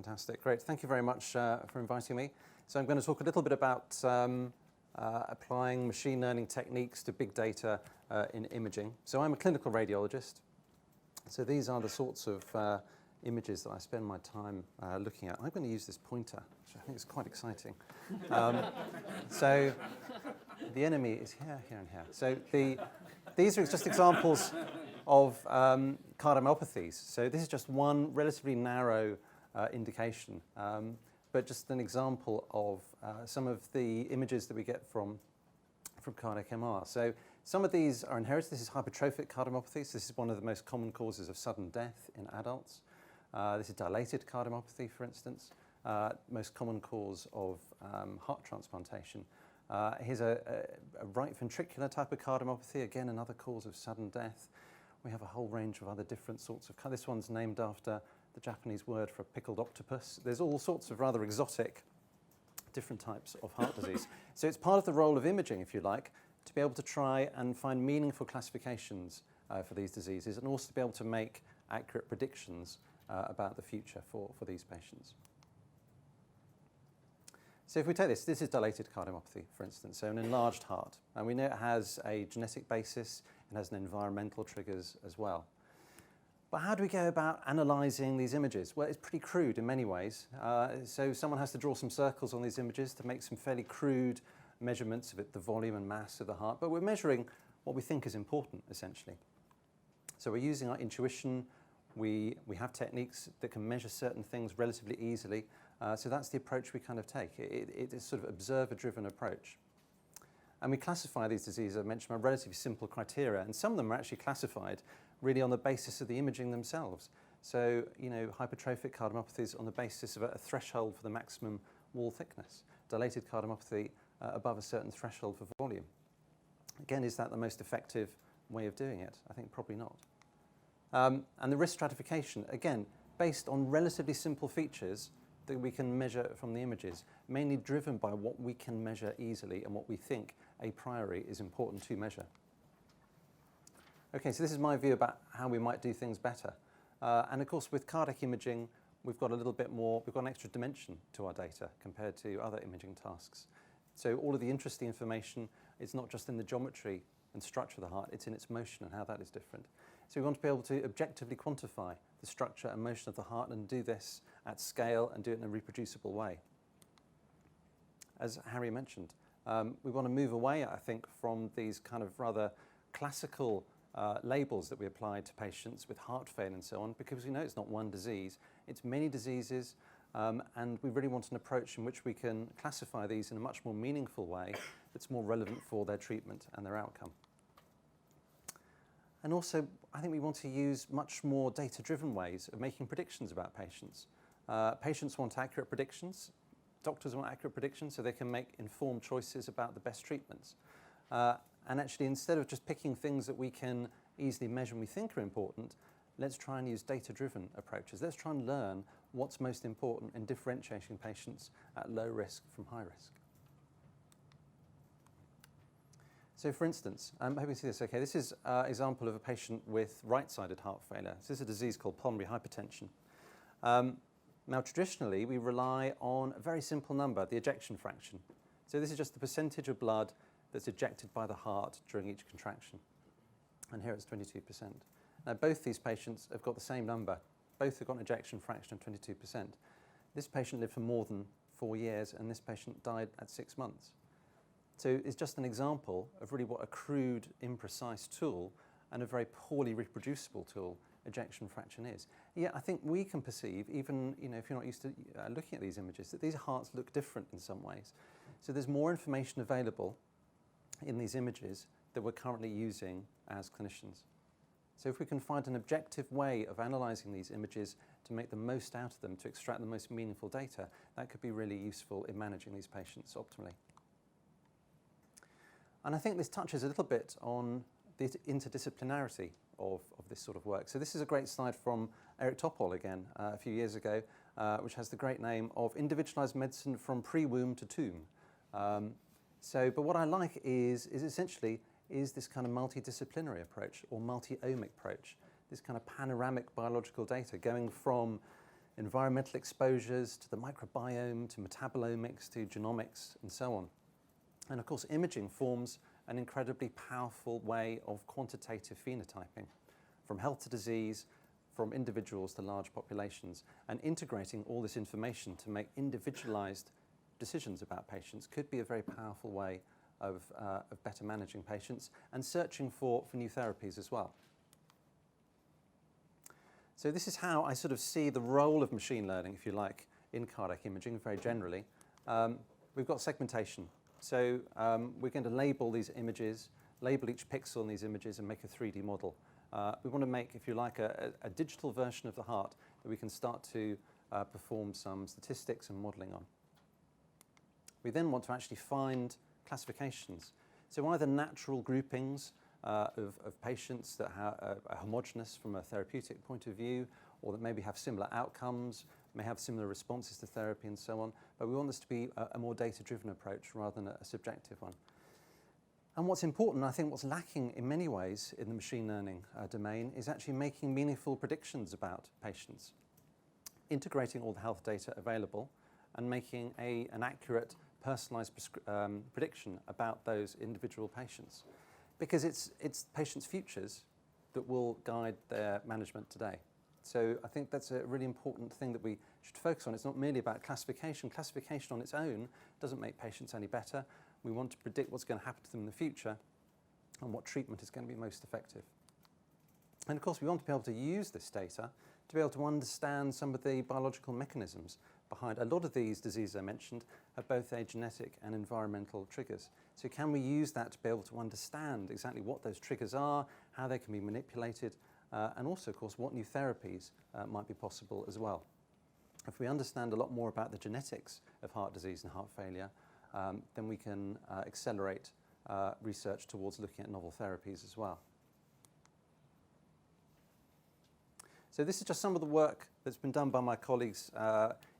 Fantastic. Great. Thank you very much for inviting me. So I'm going to talk a little bit about applying machine learning techniques to big data in imaging. So I'm a clinical radiologist. So these are the sorts of images that I spend my time looking at. I'm going to use this pointer, which I think is quite exciting. So the enemy is here, here, and here. So these are just examples of cardiomyopathies. So this is just one relatively narrow indication, but just an example of some of the images that we get from cardiac MR. So some of these are inherited. This is hypertrophic cardiomyopathy. So this is one of the most common causes of sudden death in adults. This is dilated cardiomyopathy, for instance, most common cause of heart transplantation. Here's a right ventricular type of cardiomyopathy, again, another cause of sudden death. We have a whole range of other different sorts of, this one's named after the Japanese word for a pickled octopus. There's all sorts of rather exotic different types of heart disease. So it's part of the role of imaging, if you like, to be able to try and find meaningful classifications for these diseases, and also to be able to make accurate predictions about the future for these patients. So if we take this is dilated cardiomyopathy, for instance, so an enlarged heart. And we know it has a genetic basis, it has an environmental triggers as well. But how do we go about analysing these images? Well, it's pretty crude in many ways. So someone has to draw some circles on these images to make some fairly crude measurements of it, the volume and mass of the heart. But we're measuring what we think is important, essentially. So we're using our intuition. We have techniques that can measure certain things relatively easily. So that's the approach we kind of take. It is sort of observer-driven approach. And we classify these diseases, I mentioned, by relatively simple criteria. And some of them are actually classified really on the basis of the imaging themselves. So, hypertrophic cardiomyopathies on the basis of a threshold for the maximum wall thickness. Dilated cardiomyopathy above a certain threshold for volume. Again, is that the most effective way of doing it? I think probably not. And the risk stratification, again, based on relatively simple features that we can measure from the images, mainly driven by what we can measure easily and what we think a priori is important to measure. Okay, so this is my view about how we might do things better. And of course, with cardiac imaging, we've got a little bit more, we've got an extra dimension to our data compared to other imaging tasks. So all of the interesting information is not just in the geometry and structure of the heart, it's in its motion and how that is different. So we want to be able to objectively quantify the structure and motion of the heart and do this at scale and do it in a reproducible way. As Harry mentioned, we want to move away, I think, from these kind of rather classical labels that we apply to patients with heart failure and so on, because we know it's not one disease, it's many diseases, and we really want an approach in which we can classify these in a much more meaningful way that's more relevant for their treatment and their outcome. And also, I think we want to use much more data-driven ways of making predictions about patients. Patients want accurate predictions. Doctors want accurate predictions so they can make informed choices about the best treatments. And actually, instead of just picking things that we can easily measure and we think are important, let's try and use data-driven approaches. Let's try and learn what's most important in differentiating patients at low risk from high risk. So for instance, I hope you see this okay. This is an example of a patient with right-sided heart failure. So this is a disease called pulmonary hypertension. Now traditionally, we rely on a very simple number, the ejection fraction. So this is just the percentage of blood that's ejected by the heart during each contraction. And here it's 22%. Now both these patients have got the same number. Both have got an ejection fraction of 22%. This patient lived for more than 4 years and this patient died at 6 months. So it's just an example of really what a crude, imprecise tool and a very poorly reproducible tool ejection fraction is. Yet I think we can perceive, even if you're not used to looking at these images, that these hearts look different in some ways. So there's more information available in these images that we're currently using as clinicians. So if we can find an objective way of analysing these images to make the most out of them, to extract the most meaningful data, that could be really useful in managing these patients optimally. And I think this touches a little bit on the interdisciplinarity of this sort of work. So this is a great slide from Eric Topol again a few years ago, which has the great name of Individualized Medicine from Pre-Womb to Tomb. But what I like is essentially this kind of multidisciplinary approach or multi-omic approach, this kind of panoramic biological data going from environmental exposures, to the microbiome, to metabolomics, to genomics, and so on. And of course, imaging forms an incredibly powerful way of quantitative phenotyping, from health to disease, from individuals to large populations, and integrating all this information to make individualized decisions about patients could be a very powerful way of better managing patients and searching for new therapies as well. So this is how I sort of see the role of machine learning, if you like, in cardiac imaging very generally. We've got segmentation. So we're going to label these images, label each pixel in these images and make a 3D model. We want to make, if you like, a digital version of the heart that we can start to perform some statistics and modeling on. We then want to actually find classifications. So either natural groupings of patients that are homogeneous from a therapeutic point of view, or that maybe have similar outcomes, may have similar responses to therapy and so on. But we want this to be a more data-driven approach rather than a subjective one. And what's important, I think what's lacking in many ways in the machine learning domain, is actually making meaningful predictions about patients. Integrating all the health data available and making an accurate, personalized prediction about those individual patients. Because it's patients' futures that will guide their management today. So I think that's a really important thing that we should focus on. It's not merely about classification. Classification on its own doesn't make patients any better. We want to predict what's going to happen to them in the future and what treatment is going to be most effective. And of course, we want to be able to use this data to be able to understand some of the biological mechanisms behind a lot of these diseases I mentioned have both a genetic and environmental triggers. So can we use that to be able to understand exactly what those triggers are, how they can be manipulated, and also, of course, what new therapies might be possible as well. If we understand a lot more about the genetics of heart disease and heart failure, then we can accelerate research towards looking at novel therapies as well. So this is just some of the work that's been done by my colleagues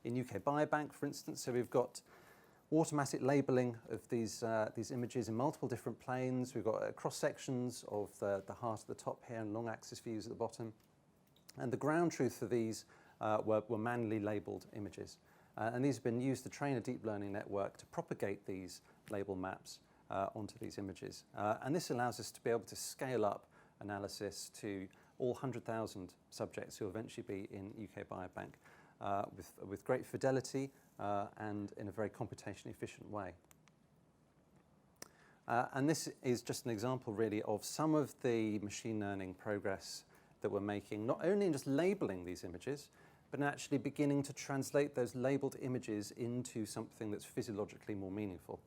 in UK Biobank, for instance. So we've got automatic labeling of these images in multiple different planes. We've got cross-sections of the heart at the top here and long axis views at the bottom. And the ground truth for these were manually labeled images. And these have been used to train a deep learning network to propagate these label maps onto these images. And this allows us to be able to scale up analysis to all 100,000 subjects who will eventually be in UK Biobank with great fidelity and in a very computationally efficient way. And this is just an example really of some of the machine learning progress that we're making, not only in just labeling these images, but in actually beginning to translate those labeled images into something that's physiologically more meaningful.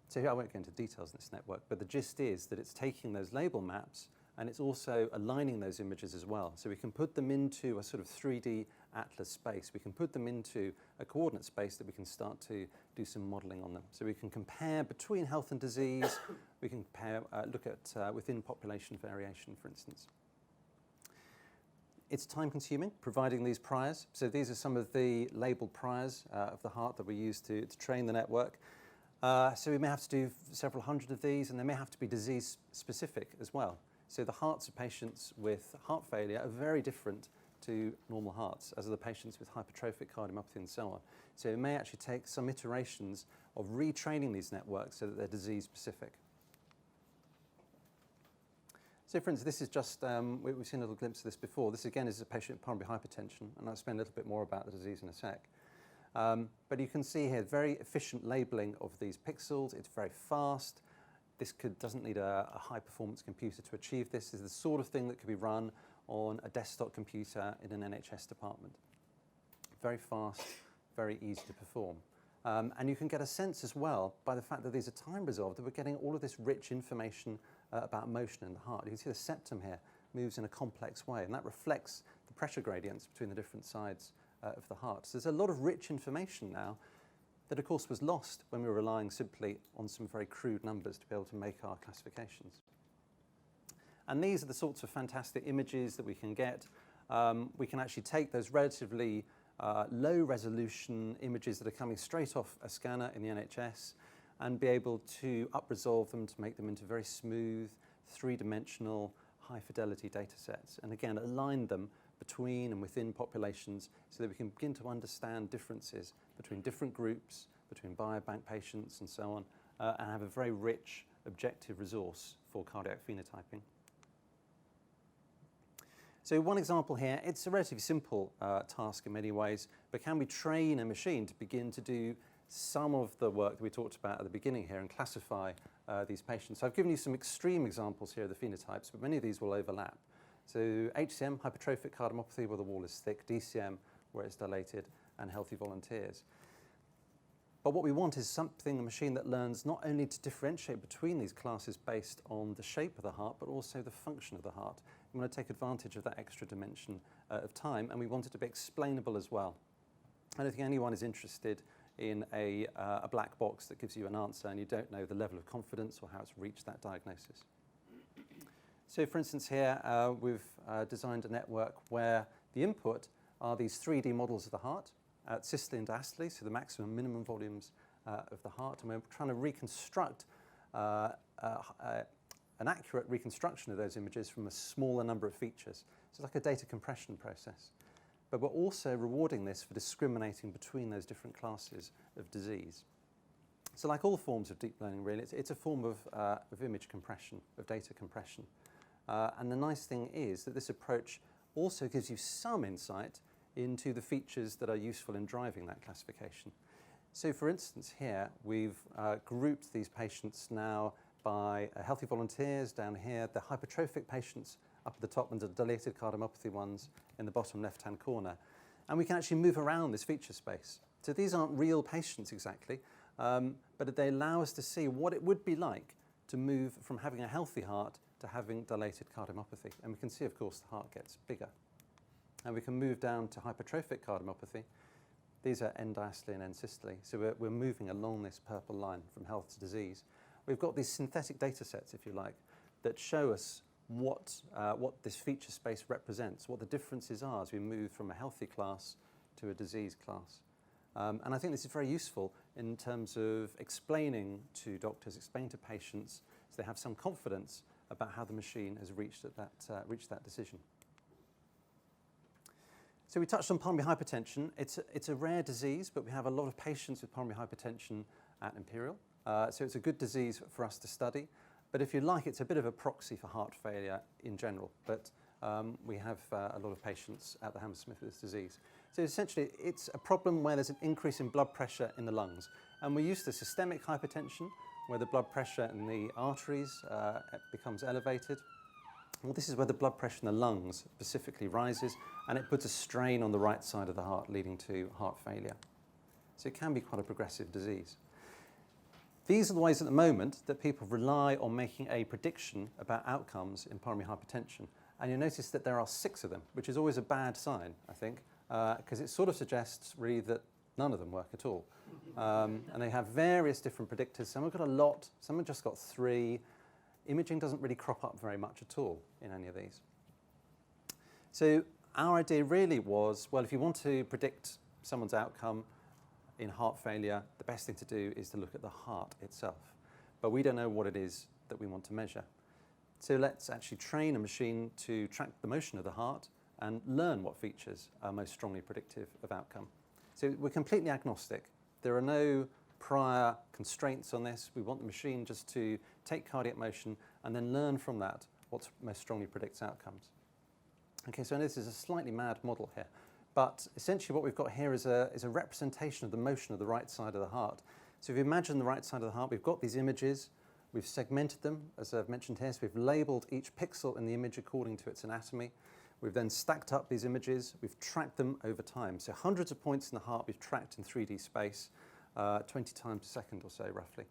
So here I won't go into details in this network, but the gist is that it's taking those label maps and it's also aligning those images as well. So we can put them into a sort of 3D atlas space. We can put them into a coordinate space that we can start to do some modeling on them. So we can compare between health and disease. We can compare, look at within population variation, for instance. It's time consuming, providing these priors. So these are some of the labeled priors of the heart that we use to train the network. So we may have to do several hundred of these, and they may have to be disease specific as well. So the hearts of patients with heart failure are very different to normal hearts, as are the patients with hypertrophic cardiomyopathy and so on. So it may actually take some iterations of retraining these networks so that they're disease specific. So for instance, this is just, we've seen a little glimpse of this before. This again is a patient with pulmonary hypertension, and I'll explain a little bit more about the disease in a sec. But you can see here very efficient labeling of these pixels. It's very fast. This doesn't need a high-performance computer to achieve this. This is the sort of thing that could be run on a desktop computer in an NHS department. Very fast, very easy to perform. And you can get a sense as well by the fact that these are time resolved, that we're getting all of this rich information about motion in the heart. You can see the septum here moves in a complex way, and that reflects the pressure gradients between the different sides of the heart. So there's a lot of rich information now that of course was lost when we were relying simply on some very crude numbers to be able to make our classifications. And these are the sorts of fantastic images that we can get. We can actually take those relatively low resolution images that are coming straight off a scanner in the NHS and be able to up-resolve them to make them into very smooth, three-dimensional, high-fidelity data sets. And again, align them between and within populations so that we can begin to understand differences between different groups, between biobank patients and so on, and have a very rich objective resource for cardiac phenotyping. So one example here, it's a relatively simple task in many ways, but can we train a machine to begin to do some of the work that we talked about at the beginning here and classify these patients? So I've given you some extreme examples here of the phenotypes, but many of these will overlap. So HCM, hypertrophic cardiomyopathy where the wall is thick, DCM where it's dilated, and healthy volunteers. But what we want is something, a machine that learns not only to differentiate between these classes based on the shape of the heart, but also the function of the heart. We want to take advantage of that extra dimension of time, and we want it to be explainable as well. I don't think anyone is interested in a black box that gives you an answer and you don't know the level of confidence or how it's reached that diagnosis. So for instance here, we've designed a network where the input are these 3D models of the heart at systole and diastole, so the maximum and minimum volumes of the heart, and we're trying to reconstruct an accurate reconstruction of those images from a smaller number of features. So it's like a data compression process. But we're also rewarding this for discriminating between those different classes of disease. So like all forms of deep learning, really, it's a form of image compression, of data compression. And the nice thing is that this approach also gives you some insight into the features that are useful in driving that classification. So for instance here, we've grouped these patients now by healthy volunteers down here, the hypertrophic patients up at the top, and the dilated cardiomyopathy ones in the bottom left-hand corner. And we can actually move around this feature space. So these aren't real patients exactly, but they allow us to see what it would be like to move from having a healthy heart to having dilated cardiomyopathy. And we can see, of course, the heart gets bigger. And we can move down to hypertrophic cardiomyopathy. These are end diastole and end systole. So we're moving along this purple line from health to disease. We've got these synthetic data sets, if you like, that show us what this feature space represents, what the differences are as we move from a healthy class to a disease class. And I think this is very useful in terms of explaining to doctors, explaining to patients, so they have some confidence about how the machine has reached that decision. So we touched on pulmonary hypertension. It's a rare disease, but we have a lot of patients with pulmonary hypertension at Imperial. So it's a good disease for us to study. But if you like, it's a bit of a proxy for heart failure in general. But we have a lot of patients at the Hammersmith with this disease. So essentially, it's a problem where there's an increase in blood pressure in the lungs. And we're used to systemic hypertension, where the blood pressure in the arteries becomes elevated. Well, this is where the blood pressure in the lungs specifically rises, and it puts a strain on the right side of the heart, leading to heart failure. So it can be quite a progressive disease. These are the ways at the moment that people rely on making a prediction about outcomes in pulmonary hypertension. And you'll notice that there are 6 of them, which is always a bad sign, I think, because it sort of suggests really that none of them work at all. And they have various different predictors. Some have got a lot, some have just got 3. Imaging doesn't really crop up very much at all in any of these. So our idea really was, well, if you want to predict someone's outcome in heart failure, the best thing to do is to look at the heart itself. But we don't know what it is that we want to measure. So let's actually train a machine to track the motion of the heart and learn what features are most strongly predictive of outcome. So we're completely agnostic. There are no prior constraints on this. We want the machine just to take cardiac motion and then learn from that what most strongly predicts outcomes. Okay, so this is a slightly mad model here, but essentially what we've got here is a representation of the motion of the right side of the heart. So if you imagine the right side of the heart, we've got these images, we've segmented them, as I've mentioned here, so we've labeled each pixel in the image according to its anatomy. We've then stacked up these images, we've tracked them over time. So hundreds of points in the heart we've tracked in 3D space, 20 times a second or so, roughly.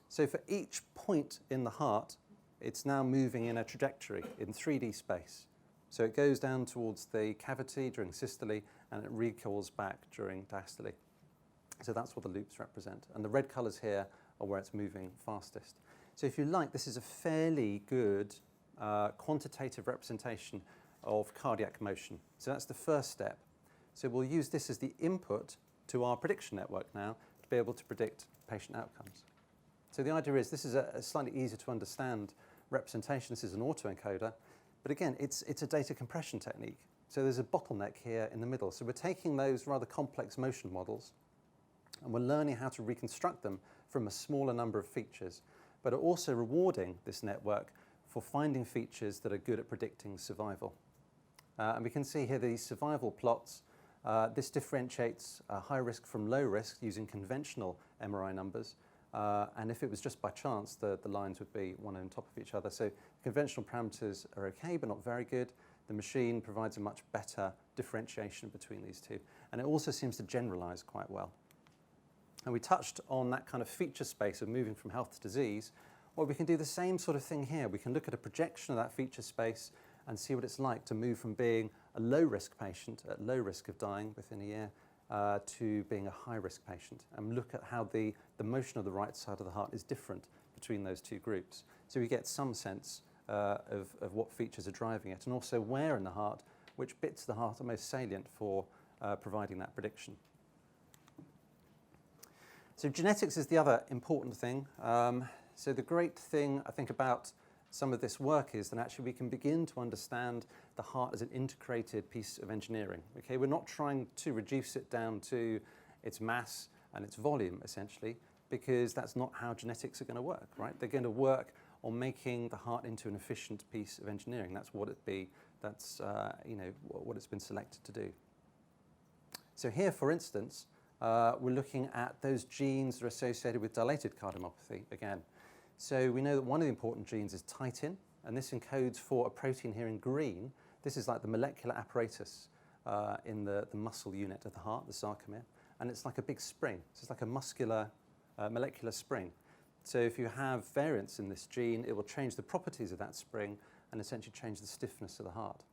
So for each point in the heart, it's now moving in a trajectory in 3D space. So it goes down towards the cavity during systole, and it recoils back during diastole. So that's what the loops represent. And the red colours here are where it's moving fastest. So if you like, this is a fairly good quantitative representation of cardiac motion. So that's the first step. So we'll use this as the input to our prediction network now to be able to predict patient outcomes. So the idea is this is a slightly easier to understand representation. This is an autoencoder. But again, it's a data compression technique. So there's a bottleneck here in the middle. So we're taking those rather complex motion models and we're learning how to reconstruct them from a smaller number of features, but are also rewarding this network for finding features that are good at predicting survival. And we can see here these survival plots. This differentiates high risk from low risk using conventional MRI numbers. And if it was just by chance, the lines would be one on top of each other. So conventional parameters are okay, but not very good. The machine provides a much better differentiation between these two. And it also seems to generalize quite well. And we touched on that kind of feature space of moving from health to disease. Well, we can do the same sort of thing here. We can look at a projection of that feature space and see what it's like to move from being a low-risk patient at low risk of dying within a year to being a high-risk patient, and look at how the motion of the right side of the heart is different between those two groups. So we get some sense of what features are driving it, and also where in the heart, which bits of the heart are most salient for providing that prediction. So genetics is the other important thing. So the great thing, I think, about some of this work is that actually we can begin to understand the heart as an integrated piece of engineering. Okay, we're not trying to reduce it down to its mass and its volume, essentially, because that's not how genetics are going to work, right? They're going to work on making the heart into an efficient piece of engineering. That's what it be. That's what it's been selected to do. So here, for instance, we're looking at those genes that are associated with dilated cardiomyopathy again. So we know that one of the important genes is titin, and this encodes for a protein here in green. This is like the molecular apparatus in the muscle unit of the heart, the sarcomere, and it's like a big spring. So it's like a muscular molecular spring. So if you have variants in this gene, it will change the properties of that spring and essentially change the stiffness of the heart.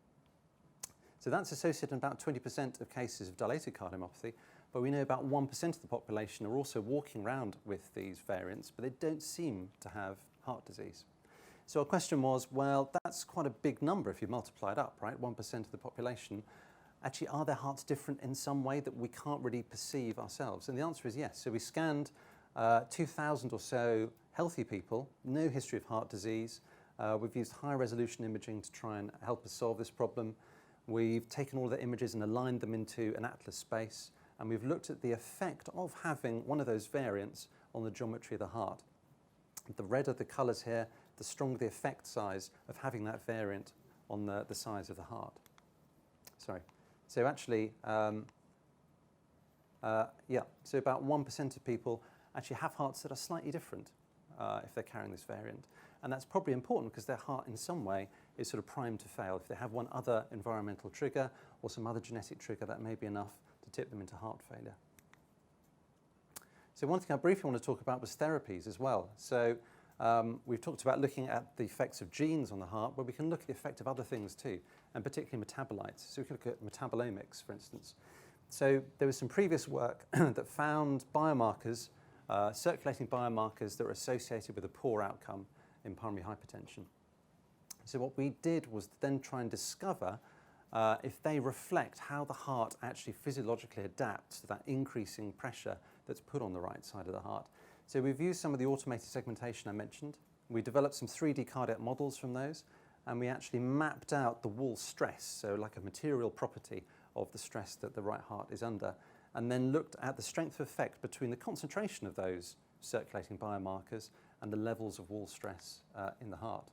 So that's associated in about 20% of cases of dilated cardiomyopathy, but we know about 1% of the population are also walking around with these variants, but they don't seem to have heart disease. So our question was, well, that's quite a big number if you multiply it up, right? 1% of the population. Actually, are their hearts different in some way that we can't really perceive ourselves? And the answer is yes. So we scanned 2,000 or so healthy people, no history of heart disease. We've used high-resolution imaging to try and help us solve this problem. We've taken all the images and aligned them into an atlas space, and we've looked at the effect of having one of those variants on the geometry of the heart. The redder the colours here, the stronger the effect size of having that variant on the size of the heart. Sorry. So actually, so about 1% of people actually have hearts that are slightly different if they're carrying this variant. And that's probably important because their heart in some way is sort of primed to fail. If they have one other environmental trigger or some other genetic trigger, that may be enough to tip them into heart failure. So one thing I briefly want to talk about was therapies as well. So we've talked about looking at the effects of genes on the heart, but we can look at the effect of other things too, and particularly metabolites. So we can look at metabolomics, for instance. So there was some previous work that found biomarkers, circulating biomarkers that were associated with a poor outcome in pulmonary hypertension. So what we did was then try and discover if they reflect how the heart actually physiologically adapts to that increasing pressure that's put on the right side of the heart. So we've used some of the automated segmentation I mentioned. We developed some 3D cardiac models from those, and we actually mapped out the wall stress, so like a material property of the stress that the right heart is under, and then looked at the strength of effect between the concentration of those circulating biomarkers and the levels of wall stress in the heart.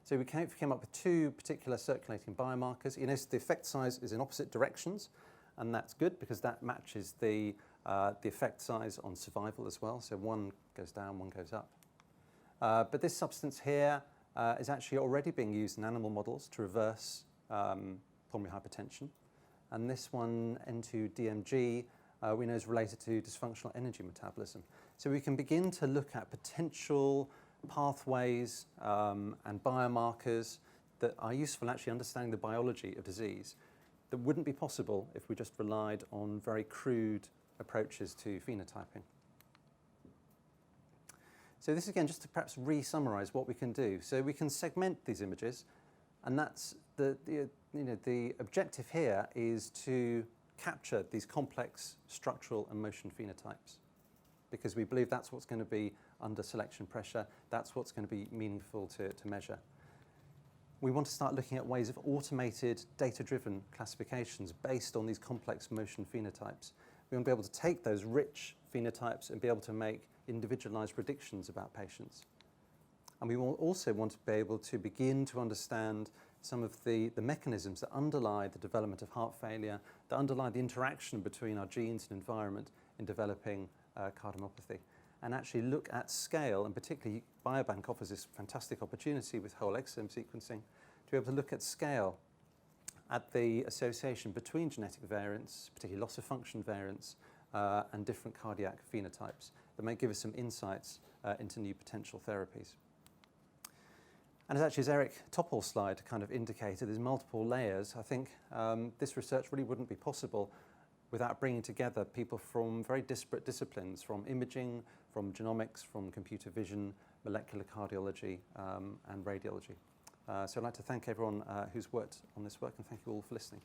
So we came up with two particular circulating biomarkers. You notice the effect size is in opposite directions, and that's good because that matches the effect size on survival as well. So one goes down, one goes up. But this substance here is actually already being used in animal models to reverse pulmonary hypertension. And this one, N2-DMG, we know is related to dysfunctional energy metabolism. So we can begin to look at potential pathways and biomarkers that are useful in actually understanding the biology of disease that wouldn't be possible if we just relied on very crude approaches to phenotyping. So this again, just to perhaps re-summarize what we can do. So we can segment these images, and that's the objective here is to capture these complex structural and motion phenotypes, because we believe that's what's going to be under selection pressure, that's what's going to be meaningful to measure. We want to start looking at ways of automated data-driven classifications based on these complex motion phenotypes. We want to be able to take those rich phenotypes and be able to make individualized predictions about patients. And we will also want to be able to begin to understand some of the mechanisms that underlie the development of heart failure, that underlie the interaction between our genes and environment in developing cardiomyopathy, and actually look at scale, and particularly Biobank offers this fantastic opportunity with whole exome sequencing to be able to look at scale at the association between genetic variants, particularly loss of function variants, and different cardiac phenotypes that may give us some insights into new potential therapies. And as Eric Topol's slide kind of indicated, there's multiple layers. I think this research really wouldn't be possible without bringing together people from very disparate disciplines, from imaging, from genomics, from computer vision, molecular cardiology, and radiology. So I'd like to thank everyone who's worked on this work, and thank you all for listening.